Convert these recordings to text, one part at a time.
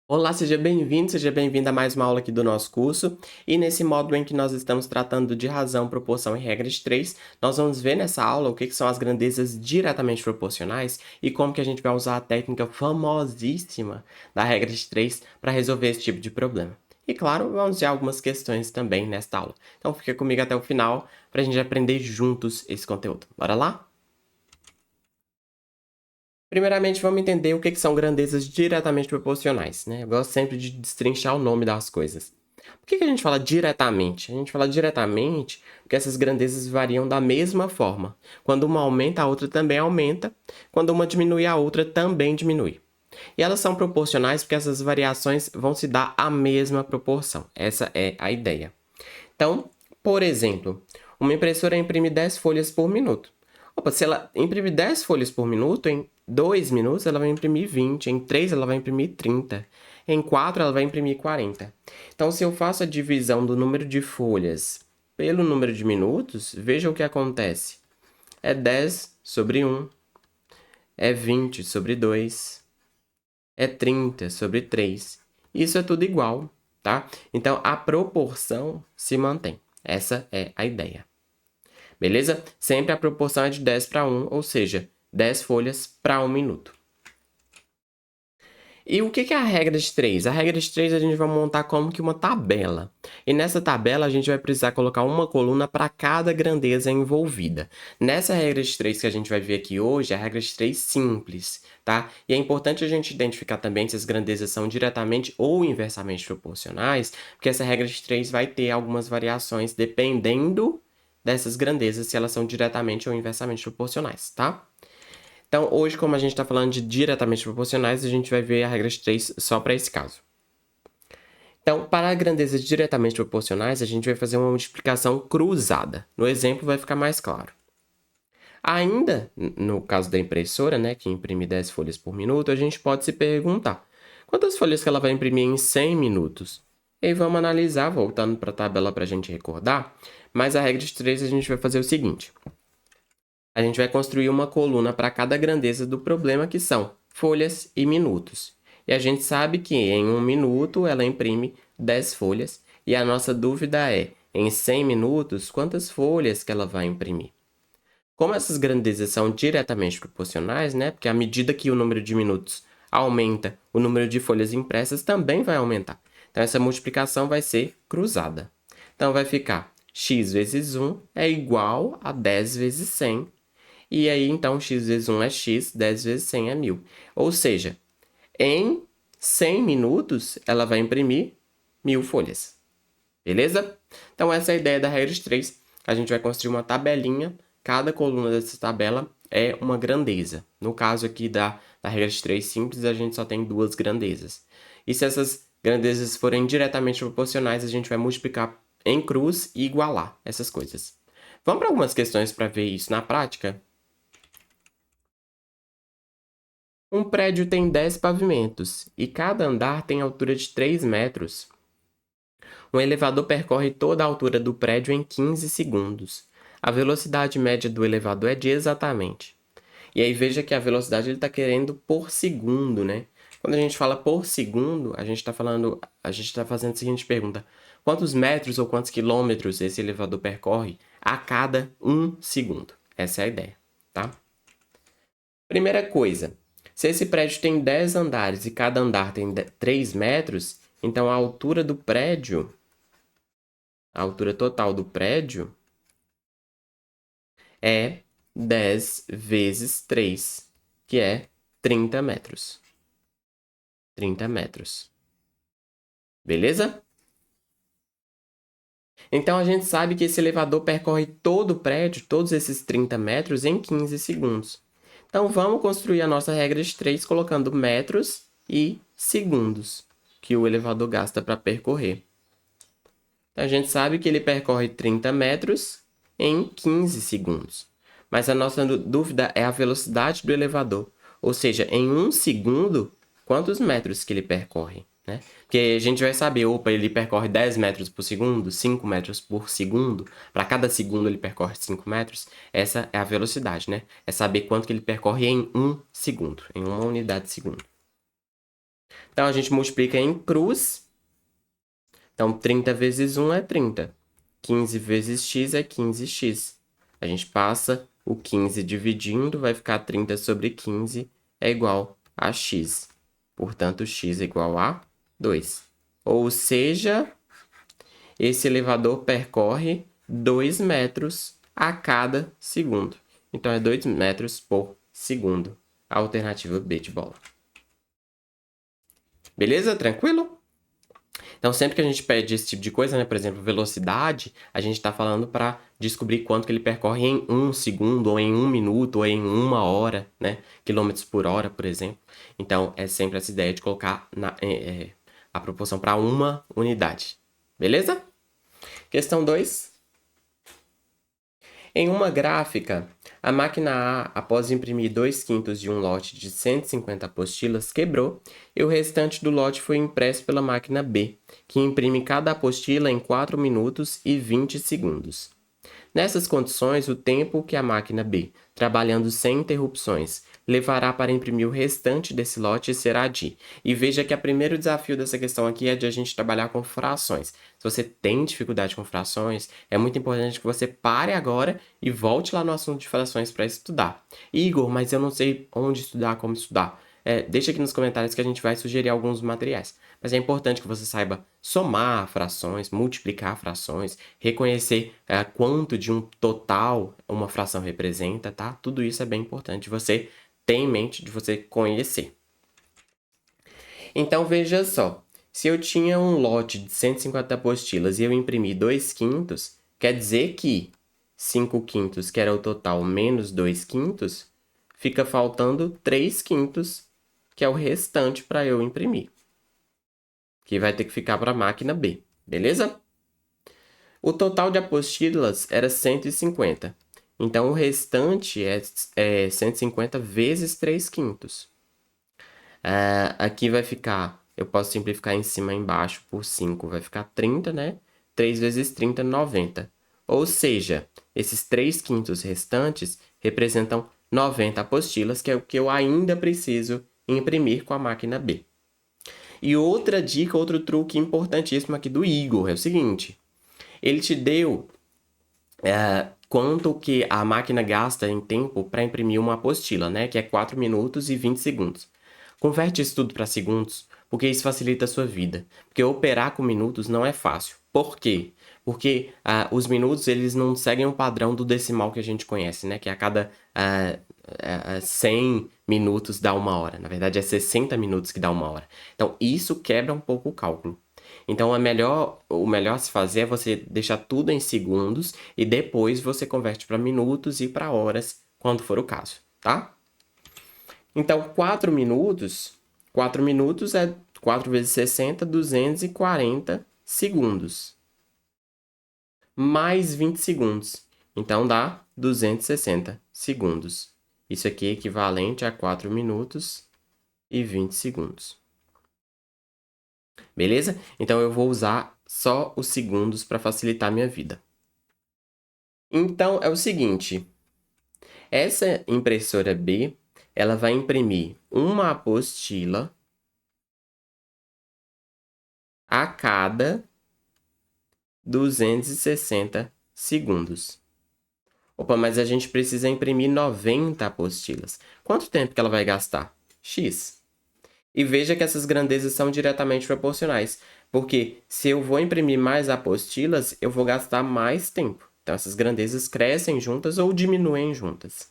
Olá, seja bem-vindo, seja bem-vinda a mais uma aula aqui do nosso curso. E nesse módulo em que nós estamos tratando de razão, proporção e regra de 3, nós vamos ver nessa aula o que são as grandezas diretamente proporcionais e como que a gente vai usar a técnica famosíssima da regra de 3 para resolver esse tipo de problema. E claro, vamos ver algumas questões também nesta aula. Então fica comigo até o final para a gente aprender juntos esse conteúdo. Bora lá? Primeiramente, vamos entender o que são grandezas diretamente proporcionais, né? Eu gosto sempre de destrinchar o nome das coisas. Por que a gente fala diretamente? A gente fala diretamente porque essas grandezas variam da mesma forma. Quando uma aumenta, a outra também aumenta. Quando uma diminui, a outra também diminui. E elas são proporcionais porque essas variações vão se dar à mesma proporção. Essa é a ideia. Então, por exemplo, uma impressora imprime 10 folhas por minuto. Opa, se ela imprimir 10 folhas por minuto, em 2 minutos ela vai imprimir 20, em 3 ela vai imprimir 30, em 4 ela vai imprimir 40. Então, se eu faço a divisão do número de folhas pelo número de minutos, veja o que acontece. É 10 sobre 1, é 20 sobre 2, é 30 sobre 3. Isso é tudo igual, tá? Então, a proporção se mantém. Essa é a ideia. Beleza? Sempre a proporção é de 10 para 1, ou seja, 10 folhas para 1 minuto. E o que é a regra de 3? A regra de 3 a gente vai montar como que uma tabela. E nessa tabela a gente vai precisar colocar uma coluna para cada grandeza envolvida. Nessa regra de 3 que a gente vai ver aqui hoje, é a regra de 3 simples, tá? E é importante a gente identificar também se as grandezas são diretamente ou inversamente proporcionais, porque essa regra de 3 vai ter algumas variações dependendo dessas grandezas, se elas são diretamente ou inversamente proporcionais, tá? Então, hoje, como a gente está falando de diretamente proporcionais, a gente vai ver a regra de 3 só para esse caso. Então, para grandezas diretamente proporcionais, a gente vai fazer uma multiplicação cruzada. No exemplo, vai ficar mais claro. Ainda, no caso da impressora, né, que imprime 10 folhas por minuto, a gente pode se perguntar, quantas folhas que ela vai imprimir em 100 minutos? E aí vamos analisar, voltando para a tabela para a gente recordar, mas a regra de 3 a gente vai fazer o seguinte. A gente vai construir uma coluna para cada grandeza do problema, que são folhas e minutos. E a gente sabe que em 1 minuto ela imprime 10 folhas, e a nossa dúvida é, em 100 minutos, quantas folhas que ela vai imprimir? Como essas grandezas são diretamente proporcionais, né? Porque à medida que o número de minutos aumenta, o número de folhas impressas também vai aumentar. Então, essa multiplicação vai ser cruzada. Então, vai ficar x vezes 1 é igual a 10 vezes 100. E aí, então, x vezes 1 é x, 10 vezes 100 é 1000. Ou seja, em 100 minutos, ela vai imprimir 1000 folhas. Beleza? Então, essa é a ideia da regra de 3. A gente vai construir uma tabelinha. Cada coluna dessa tabela é uma grandeza. No caso aqui da regra de 3 simples, a gente só tem duas grandezas. E se essas grandezas forem diretamente proporcionais, a gente vai multiplicar em cruz e igualar essas coisas. Vamos para algumas questões para ver isso na prática? Um prédio tem 10 pavimentos e cada andar tem altura de 3 metros. Um elevador percorre toda a altura do prédio em 15 segundos. A velocidade média do elevador é de exatamente. E aí veja que a velocidade ele está querendo por segundo, né? Quando a gente fala por segundo, a gente está fazendo a seguinte pergunta: quantos metros ou quantos quilômetros esse elevador percorre a cada 1 segundo? Essa é a ideia, tá? Primeira coisa, se esse prédio tem 10 andares e cada andar tem 3 metros, então a altura do prédio, a altura total do prédio é 10 vezes 3, que é 30 metros. 30 metros. Beleza? Então a gente sabe que esse elevador percorre todo o prédio, todos esses 30 metros, em 15 segundos. Então vamos construir a nossa regra de 3 colocando metros e segundos que o elevador gasta para percorrer. Então, a gente sabe que ele percorre 30 metros em 15 segundos. Mas a nossa dúvida é a velocidade do elevador. Ou seja, em 1 segundo, quantos metros que ele percorre, né? Porque a gente vai saber, opa, ele percorre 10 metros por segundo, 5 metros por segundo. Para cada segundo ele percorre 5 metros. Essa é a velocidade, né? É saber quanto que ele percorre em 1 segundo, em uma unidade de segundo. Então, a gente multiplica em cruz. Então, 30 vezes 1 é 30. 15 vezes x é 15x. A gente passa o 15 dividindo, vai ficar 30 sobre 15 é igual a x. Portanto, x é igual a 2. Ou seja, esse elevador percorre 2 metros a cada segundo. Então, é 2 metros por segundo. A alternativa B de bola. Beleza? Tranquilo? Então, sempre que a gente pede esse tipo de coisa, né, por exemplo, velocidade, a gente está falando para descobrir quanto que ele percorre em 1 segundo, ou em 1 minuto, ou em 1 hora, né, quilômetros por hora, por exemplo. Então, é sempre essa ideia de colocar a proporção para uma unidade. Beleza? Questão 2. Em uma gráfica, a máquina A, após imprimir 2/5 de um lote de 150 apostilas, quebrou e o restante do lote foi impresso pela máquina B, que imprime cada apostila em 4 minutos e 20 segundos. Nessas condições, o tempo que a máquina B, trabalhando sem interrupções, levará para imprimir o restante desse lote será de. E veja que o primeiro desafio dessa questão aqui é de a gente trabalhar com frações. Se você tem dificuldade com frações, é muito importante que você pare agora e volte lá no assunto de frações para estudar. Igor, mas eu não sei onde estudar, como estudar. Deixa aqui nos comentários que a gente vai sugerir alguns materiais. Mas é importante que você saiba somar frações, multiplicar frações, reconhecer quanto de um total uma fração representa, tá? Tudo isso é bem importante você ter em mente de você conhecer. Então, veja só. Se eu tinha um lote de 150 apostilas e eu imprimi 2/5, quer dizer que 5/5, que era o total, menos 2/5, fica faltando 3/5, que é o restante para eu imprimir, que vai ter que ficar para a máquina B, beleza? O total de apostilas era 150. Então, o restante é 150 vezes 3/5. Aqui vai ficar, eu posso simplificar em cima e embaixo por 5, vai ficar 30, né? 3 vezes 30, 90. Ou seja, esses 3/5 restantes representam 90 apostilas, que é o que eu ainda preciso imprimir com a máquina B. E outra dica, outro truque importantíssimo aqui do Igor é o seguinte: ele te deu quanto que a máquina gasta em tempo para imprimir uma apostila, né? Que é 4 minutos e 20 segundos. Converte isso tudo para segundos, porque isso facilita a sua vida. Porque operar com minutos não é fácil. Por quê? Porque os minutos, eles não seguem o padrão do decimal que a gente conhece, né? Que a cada 100 minutos dá 1 hora. Na verdade, é 60 minutos que dá 1 hora. Então, isso quebra um pouco o cálculo. Então, o melhor a se fazer é você deixar tudo em segundos e depois você converte para minutos e para horas, quando for o caso, tá? Então, 4 minutos é 4 vezes 60, 240 segundos. Mais 20 segundos. Então, dá 260 segundos. Isso aqui é equivalente a 4 minutos e 20 segundos. Beleza? Então, eu vou usar só os segundos para facilitar a minha vida. Então, é o seguinte. Essa impressora B, ela vai imprimir uma apostila a cada 260 segundos. Opa, mas a gente precisa imprimir 90 apostilas. Quanto tempo que ela vai gastar? X. E veja que essas grandezas são diretamente proporcionais, porque se eu vou imprimir mais apostilas, eu vou gastar mais tempo. Então, essas grandezas crescem juntas ou diminuem juntas.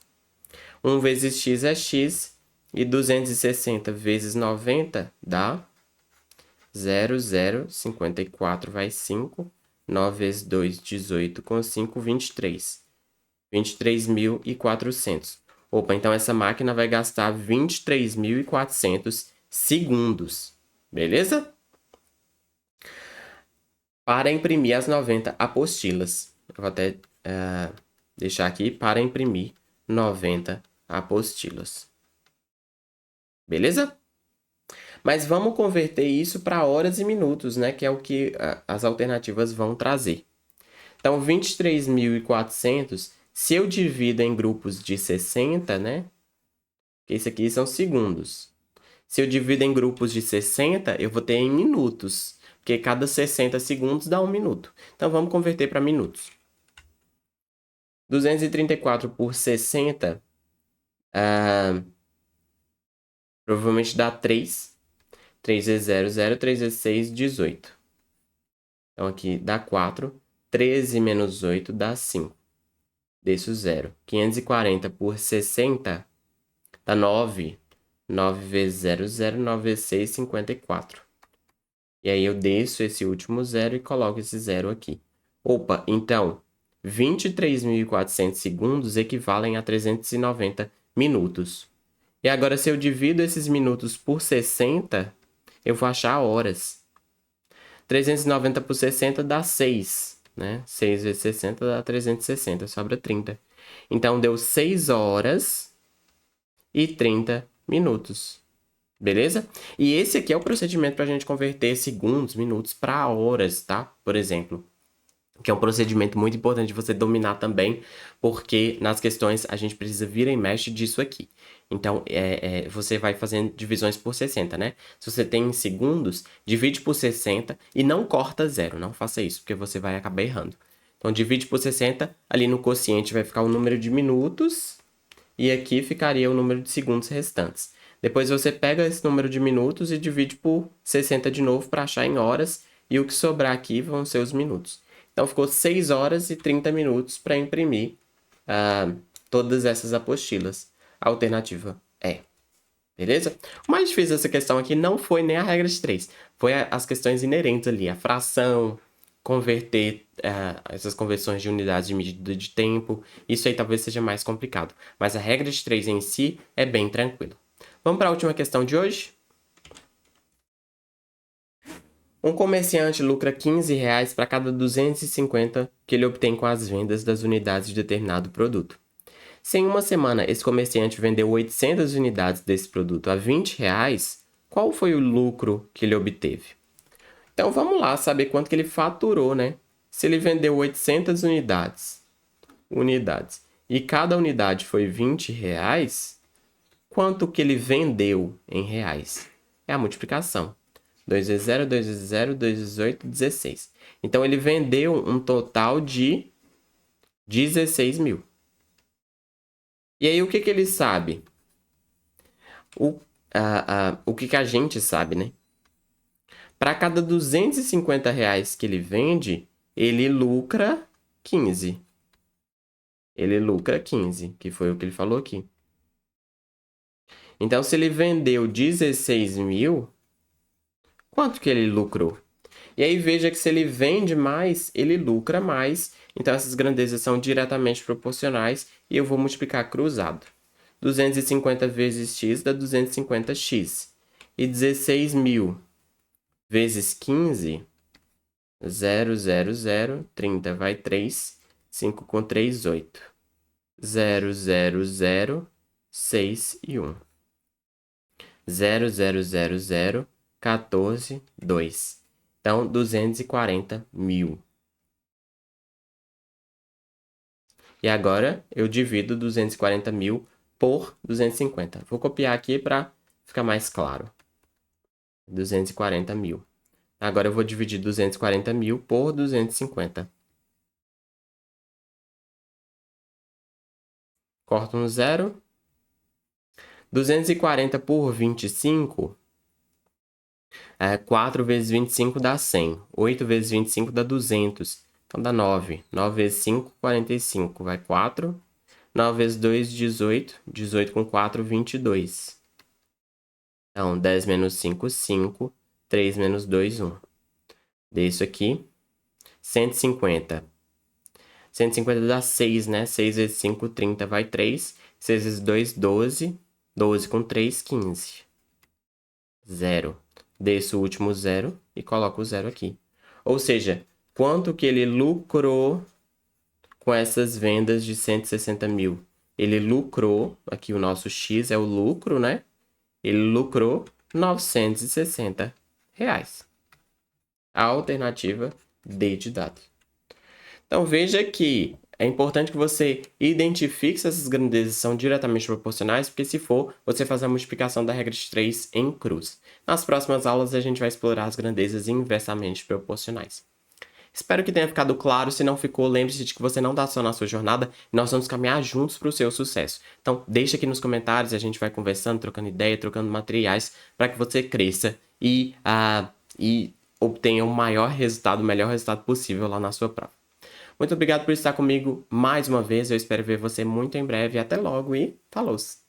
1 vezes x é x, e 260 vezes 90 dá 0,054 vai 5. 9 vezes 2, 18 com 5, 23. 23.400. Opa, então essa máquina vai gastar 23.400 segundos. Beleza? Para imprimir as 90 apostilas. Eu vou até deixar aqui para imprimir 90 apostilas. Beleza? Mas vamos converter isso para horas e minutos, né? Que é o que as alternativas vão trazer. Então, 23.400, se eu divido em grupos de 60, né? Isso aqui são segundos. Se eu divido em grupos de 60, eu vou ter em minutos, porque cada 60 segundos dá 1 minuto. Então, vamos converter para minutos. 234 por 60, provavelmente dá 3. 3 vezes 0, 0. 3 vezes 6, 18. Então, aqui dá 4. 13 menos 8 dá 5. Desço 0. 540 por 60 dá 9. 9 vezes 0, 0. 9 vezes 6, 54. E aí eu desço esse último 0 e coloco esse 0 aqui. Opa, então, 23.400 segundos equivalem a 390 minutos. E agora, se eu divido esses minutos por 60, eu vou achar horas. 390 por 60 dá 6, né? 6 vezes 60 dá 360, sobra 30. Então, deu 6 horas e 30 minutos. Beleza? E esse aqui é o procedimento para a gente converter segundos, minutos para horas, tá? Por exemplo, que é um procedimento muito importante de você dominar também, porque nas questões a gente precisa vira e mexe disso aqui. Então, você vai fazendo divisões por 60, né? Se você tem em segundos, divide por 60 e não corta 0. Não faça isso, porque você vai acabar errando. Então, divide por 60, ali no quociente vai ficar o número de minutos e aqui ficaria o número de segundos restantes. Depois você pega esse número de minutos e divide por 60 de novo para achar em horas, e o que sobrar aqui vão ser os minutos. Então, ficou 6 horas e 30 minutos para imprimir todas essas apostilas. A alternativa é. Beleza? O mais difícil dessa questão aqui não foi nem a regra de 3. Foi as questões inerentes ali. A fração, converter essas conversões de unidades de medida de tempo. Isso aí talvez seja mais complicado. Mas a regra de 3 em si é bem tranquilo. Vamos para a última questão de hoje? Um comerciante lucra R$ 15 para cada 250 que ele obtém com as vendas das unidades de determinado produto. Se em uma semana esse comerciante vendeu 800 unidades desse produto a R$ 20, qual foi o lucro que ele obteve? Então vamos lá saber quanto que ele faturou, né? Se ele vendeu 800 unidades, e cada unidade foi R$ 20, quanto que ele vendeu em reais? É a multiplicação. 2 vezes 0, 2 vezes 0, 2 vezes 8, 16. Então, ele vendeu um total de 16 mil. E aí, o que ele sabe? O que a gente sabe, né? Para cada R$ 250 que ele vende, ele lucra 15. Ele lucra 15, que foi o que ele falou aqui. Então, se ele vendeu 16 mil, quanto que ele lucrou? E aí veja que se ele vende mais, ele lucra mais. Então, essas grandezas são diretamente proporcionais e eu vou multiplicar cruzado. 250 vezes x dá 250x. E 16 mil vezes 15, 0, 0, 0, 30 vai 3, 5 com 3, 8. 0, 0, 0, 6 e 1. 0, 0, 0, 0, 14, 2. Então, 240 mil. E agora, eu divido 240 mil por 250. Vou copiar aqui para ficar mais claro. 240 mil. Agora, eu vou dividir 240 mil por 250. Corto um zero. 240 por 25. 4 vezes 25 dá 100. 8 vezes 25 dá 200. Então, dá 9. 9 vezes 5, 45. Vai 4. 9 vezes 2, 18. 18 com 4, 22. Então, 10 menos 5, 5. 3 menos 2, 1. Desse aqui, 150. 150 dá 6, né? 6 vezes 5, 30. Vai 3. 6 vezes 2, 12. 12 com 3, 15. 0. Desço o último 0 e coloco o 0 aqui. Ou seja, quanto que ele lucrou com essas vendas de 160 mil? Ele lucrou, aqui o nosso X é o lucro, né? Ele lucrou R$ 960. A alternativa D de dado. Então, veja que É importante que você identifique se essas grandezas são diretamente proporcionais, porque se for, você faz a multiplicação da regra de 3 em cruz. Nas próximas aulas, a gente vai explorar as grandezas inversamente proporcionais. Espero que tenha ficado claro. Se não ficou, lembre-se de que você não está só na sua jornada e nós vamos caminhar juntos para o seu sucesso. Então, deixa aqui nos comentários, a gente vai conversando, trocando ideia, trocando materiais para que você cresça e obtenha o melhor resultado possível lá na sua prova. Muito obrigado por estar comigo mais uma vez. Eu espero ver você muito em breve. Até logo e falou!